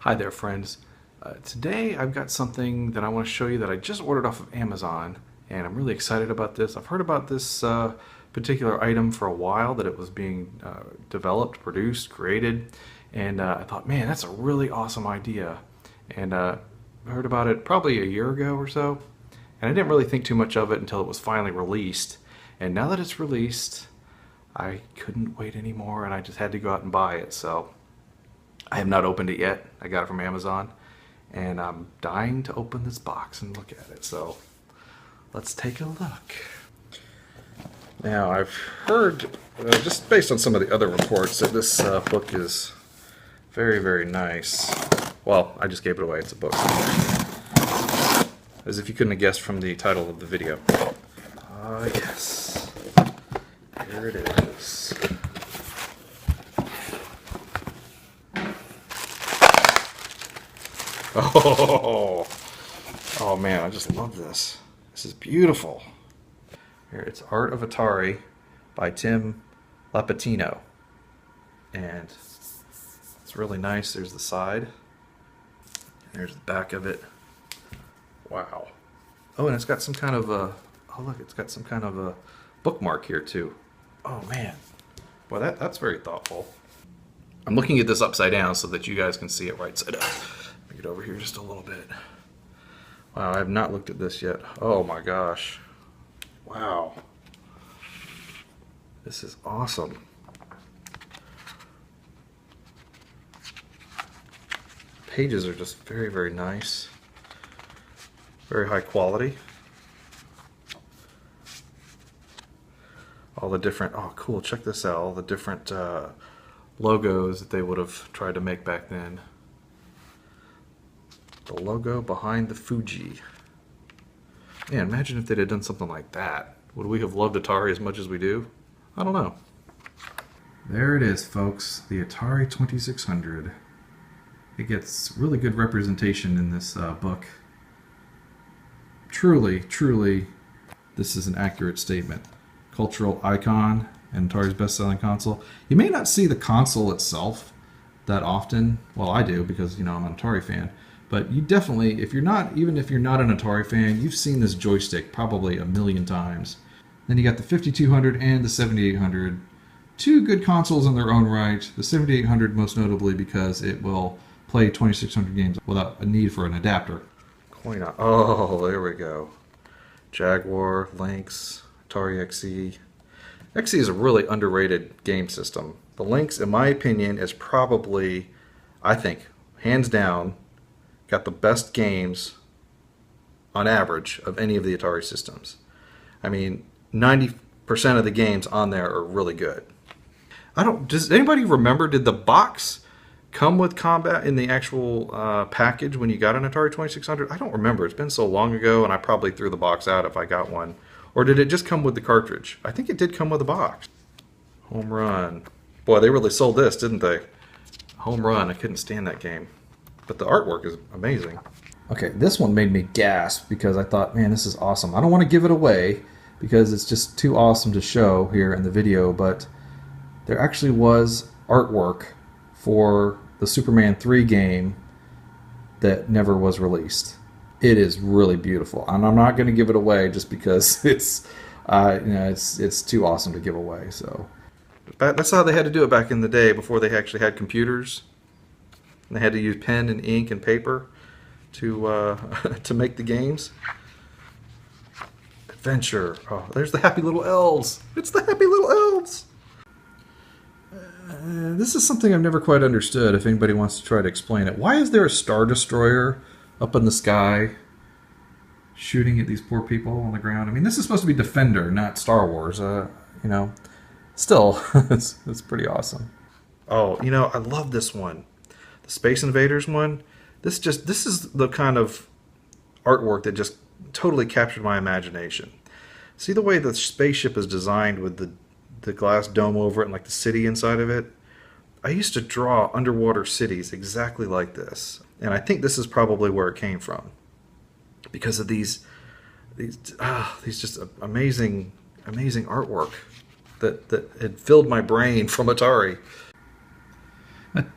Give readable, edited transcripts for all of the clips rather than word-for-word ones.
Hi there, friends. Today I've got something that I want to show you that I just ordered off of Amazon, and I'm really excited about this. I've heard about this particular item for a while, that it was being developed, produced, created, and I thought, man, that's a really awesome idea. And I heard about it probably a year ago or so, and I didn't really think too much of it until it was finally released. And now that it's released, I couldn't wait anymore, and I just had to go out and buy it. So I have not opened it yet. I got it from Amazon, and I'm dying to open this box and look at it. So let's take a look. Now, I've heard, just based on some of the other reports, that this book is very, very nice. Well, I just gave it away. It's a book. As if you couldn't have guessed from the title of the video. Yes. Here it is. Oh man, I just love this. This is beautiful. Here, it's Art of Atari by Time Lapetino. And it's really nice. There's the side. And there's the back of it. Wow. Oh, and it's got some kind of a, oh look, it's got some kind of a bookmark here too. Oh man. Boy, that's very thoughtful. I'm looking at this upside down so that you guys can see it right side up. Get over here just a little bit. Wow, I have not looked at this yet. Oh my gosh. Wow. This is awesome. Pages are just very, very nice. Very high quality. All the different, oh cool, check this out. All the different logos that they would have tried to make back then. The logo behind the Fuji. Man, imagine if they'd have done something like that. Would we have loved Atari as much as we do? I don't know. There it is, folks. The Atari 2600. It gets really good representation in this book. Truly, truly, this is an accurate statement. Cultural icon and Atari's best-selling console. You may not see the console itself that often. Well, I do, because, you know, I'm an Atari fan. But you definitely, if you're not, even if you're not an Atari fan, you've seen this joystick probably a million times. Then you got the 5200 and the 7800. Two good consoles in their own right. The 7800 most notably because it will play 2600 games without a need for an adapter. Coin out. Oh, there we go. Jaguar, Lynx, Atari XE. XE is a really underrated game system. The Lynx, in my opinion, is probably, I think, hands down, got the best games on average of any of the Atari systems. I mean, 90% of the games on there are really good. Does anybody remember, did the box come with combat in the actual package when you got an Atari 2600? I don't remember. It's been so long ago, and I probably threw the box out if I got one. Or did it just come with the cartridge? I think it did come with a box. Home Run. Boy, they really sold this, didn't they? Home Run. I couldn't stand that game. But the artwork is amazing. Okay, this one made me gasp because I thought, man, this is awesome. I don't want to give it away because it's just too awesome to show here in the video, but there actually was artwork for the Superman 3 game that never was released. It is really beautiful, and I'm not going to give it away just because it's too awesome to give away. So that's how they had to do it back in the day before they actually had computers. And they had to use pen and ink and paper to to make the games. Adventure. Oh, there's the happy little elves. It's the happy little elves. This is something I've never quite understood. If anybody wants to try to explain it, why is there a Star Destroyer up in the sky shooting at these poor people on the ground? I mean, this is supposed to be Defender, not Star Wars. You know, still, it's pretty awesome. Oh, you know, I love this one. The Space Invaders one, this is the kind of artwork that just totally captured my imagination. See the way the spaceship is designed with the glass dome over it and like the city inside of it? I used to draw underwater cities exactly like this, and I think this is probably where it came from because of these just amazing artwork that had filled my brain from Atari.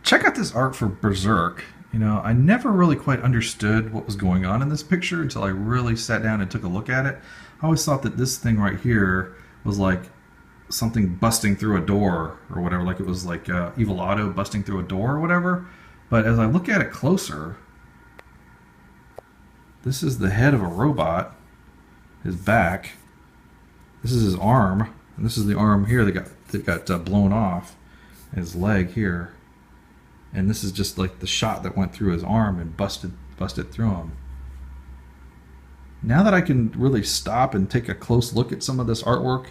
Check out this art for Berserk. You know, I never really quite understood what was going on in this picture until I really sat down and took a look at it. I always thought that this thing right here was like something busting through a door or whatever, like it was like Evil Otto busting through a door or whatever. But as I look at it closer, this is the head of a robot, his back. This is his arm, and this is the arm here that got blown off, his leg here. And this is just like the shot that went through his arm and busted through him. Now that I can really stop and take a close look at some of this artwork,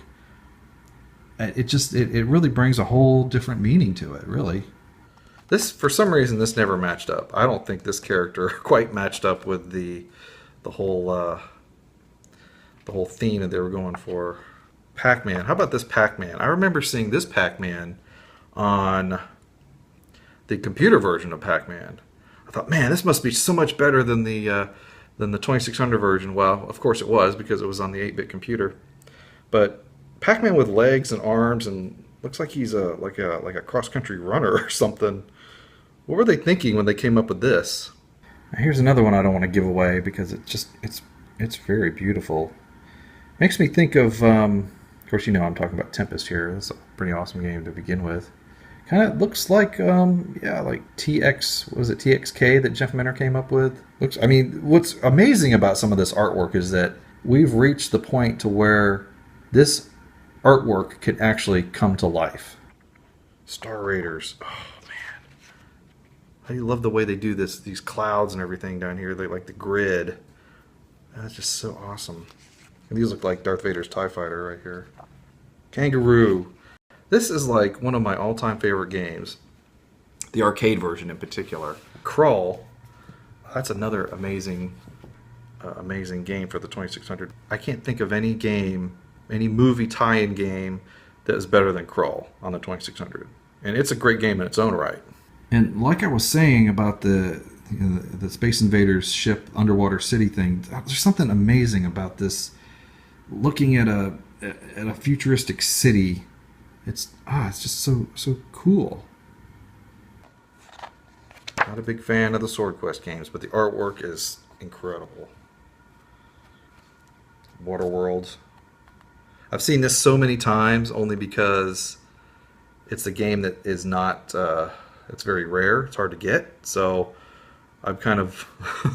it really brings a whole different meaning to it, really. This, for some reason, this never matched up. I don't think this character quite matched up with the whole theme that they were going for. Pac-Man. How about this Pac-Man? I remember seeing this Pac-Man on the computer version of Pac-Man. I thought, man, this must be so much better than the 2600 version. Well, of course it was, because it was on the 8-bit computer. But Pac-Man with legs and arms, and looks like he's like a cross-country runner or something. What were they thinking when they came up with this? Here's another one I don't want to give away because it's very beautiful. Makes me think of course, you know I'm talking about Tempest here. It's a pretty awesome game to begin with. Kind of looks like like TXK that Jeff Minter came up with. I mean, what's amazing about some of this artwork is that we've reached the point to where this artwork could actually come to life. Star Raiders. Oh man, I love the way they do these clouds and everything down here. They like the grid. That's just so awesome. And these look like Darth Vader's TIE Fighter right here. Kangaroo. This is like one of my all-time favorite games. The arcade version in particular. Crawl. That's another amazing game for the 2600. I can't think of any game, any movie tie-in game that is better than Crawl on the 2600. And it's a great game in its own right. And like I was saying about the Space Invaders ship underwater city thing, there's something amazing about this. Looking at a futuristic city, it's just so cool. Not a big fan of the Sword Quest games, but the artwork is incredible. Waterworld. I've seen this so many times only because it's a game that is not. It's very rare. It's hard to get. So I've kind of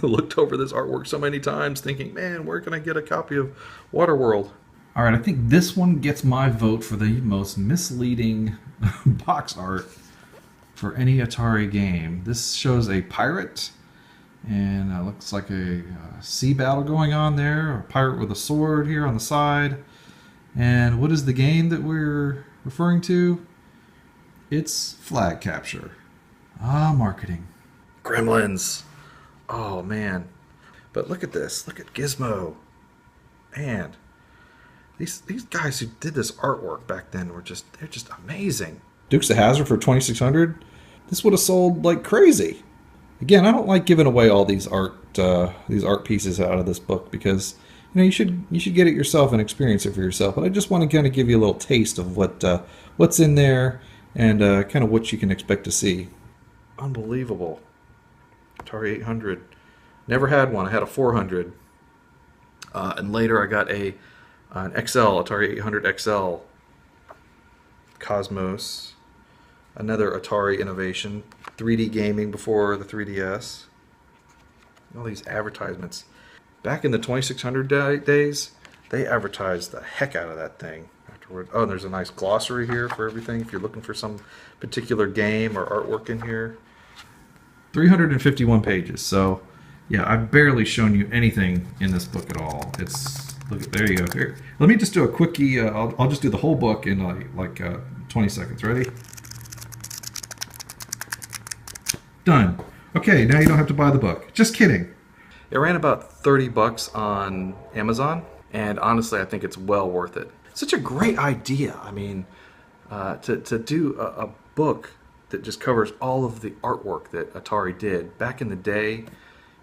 looked over this artwork so many times thinking, man, where can I get a copy of Waterworld? All right, I think this one gets my vote for the most misleading box art for any Atari game. This shows a pirate, and looks like a sea battle going on there. A pirate with a sword here on the side. And what is the game that we're referring to? It's flag capture. Marketing. Gremlins. Oh man. But look at this. Look at Gizmo. Man. These guys who did this artwork back then they're just amazing. Dukes of Hazzard for 2600. This would have sold like crazy. Again, I don't like giving away all these art pieces out of this book because you should get it yourself and experience it for yourself. But I just want to kind of give you a little taste of what's in there and kind of what you can expect to see. Unbelievable. Atari 800. Never had one. I had a 400. And later I got an XL, Atari 800 XL. Cosmos. Another Atari innovation. 3D gaming before the 3DS. All these advertisements. Back in the 2600 days, they advertised the heck out of that thing. Afterward. Oh, and there's a nice glossary here for everything if you're looking for some particular game or artwork in here. 351 pages. So, yeah, I've barely shown you anything in this book at all. There you go. Here, let me just do a quickie. I'll just do the whole book in like 20 seconds. Ready? Done. Okay, now you don't have to buy the book. Just kidding. It ran about $30 on Amazon, and honestly, I think it's well worth it. Such a great idea. I mean, to do a book that just covers all of the artwork that Atari did back in the day.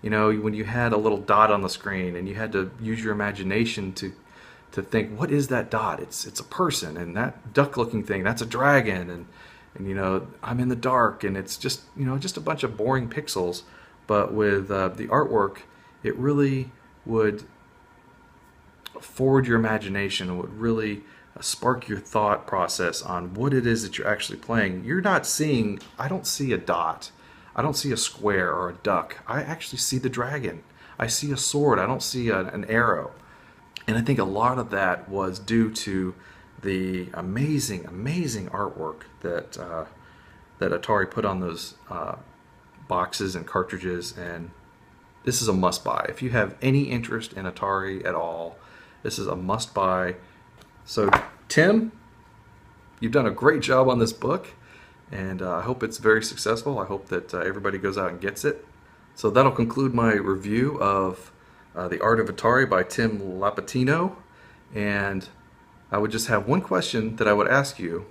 You know, when you had a little dot on the screen and you had to use your imagination to think, what is that dot? It's a person, and that duck-looking thing, that's a dragon, and you know, I'm in the dark, and it's just, you know, just a bunch of boring pixels. But with the artwork, it really would forward your imagination and would really spark your thought process on what it is that you're actually playing. You're not seeing, I don't see a dot, I don't see a square or a duck. I actually see the dragon. I see a sword. I don't see an arrow. And I think a lot of that was due to the amazing, amazing artwork that that Atari put on those boxes and cartridges. And this is a must-buy. If you have any interest in Atari at all, this is a must-buy. So, Tim, you've done a great job on this book, and I hope it's very successful. I hope that everybody goes out and gets it. So that'll conclude my review of The Art of Atari by Tim Lapetino. And I would just have one question that I would ask you.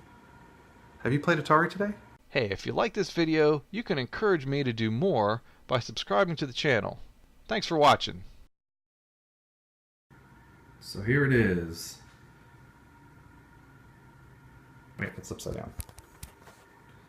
Have you played Atari today? Hey, if you like this video, you can encourage me to do more by subscribing to the channel. Thanks for watching. So here it is. Wait, it's upside down.